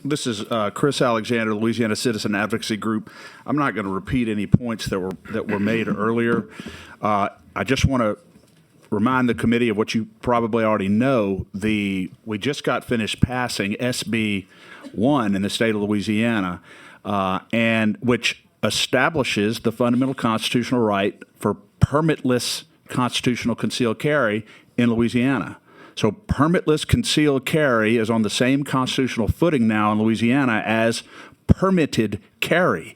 This is Chris Alexander, Louisiana Citizen Advocacy Group. I'm not going to repeat any points that were made earlier. I just want to remind the committee of what you probably already know. We just got finished passing SB 1 in the state of Louisiana, and which establishes the fundamental constitutional right for permitless constitutional concealed carry in Louisiana. So permitless concealed carry is on the same constitutional footing now in Louisiana as permitted carry.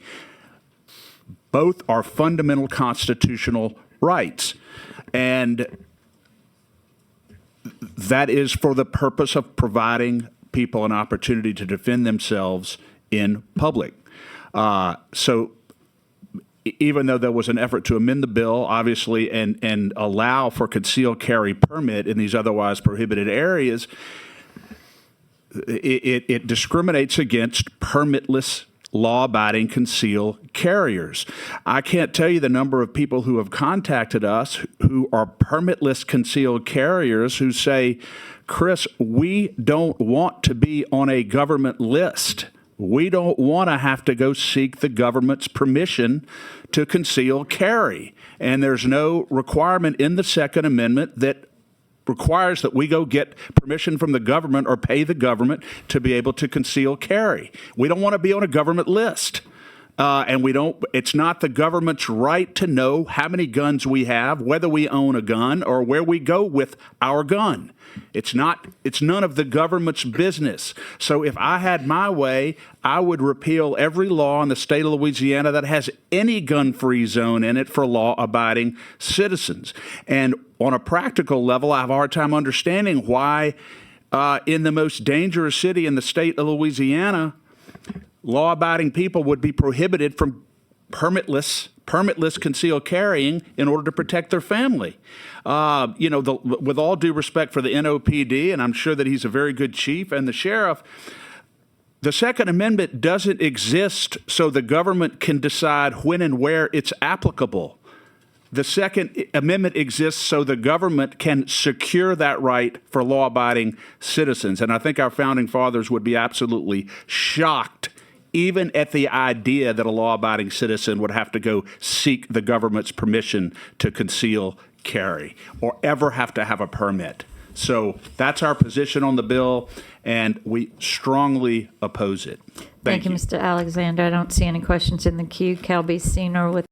Both are fundamental constitutional rights. And that is for the purpose of providing people an opportunity to defend themselves in public. So even though there was an effort to amend the bill, obviously, and allow for concealed carry permit in these otherwise prohibited areas, it discriminates against permitless, law-abiding concealed carriers. I can't tell you the number of people who have contacted us who are permitless concealed carriers who say, Chris, we don't want to be on a government list. We don't want to have to go seek the government's permission to conceal carry. And there's no requirement in the Second Amendment that requires that we go get permission from the government or pay the government to be able to conceal carry. We don't want to be on a government list. And it's not the government's right to know how many guns we have, whether we own a gun, or where we go with our gun. It's none of the government's business. So if I had my way, I would repeal every law in the state of Louisiana that has any gun-free zone in it for law-abiding citizens. And on a practical level, I have a hard time understanding why in the most dangerous city in the state of Louisiana, law-abiding people would be prohibited from permitless concealed carrying in order to protect their family. With all due respect for the NOPD, and I'm sure that he's a very good chief, and the sheriff, the Second Amendment doesn't exist so the government can decide when and where it's applicable. The Second Amendment exists so the government can secure that right for law-abiding citizens. And I think our founding fathers would be absolutely shocked even at the idea that a law-abiding citizen would have to go seek the government's permission to conceal carry or ever have to have a permit. So that's our position on the bill, and we strongly oppose it. Thank you, Mr. Alexander. I don't see any questions in the queue. Calby Senior with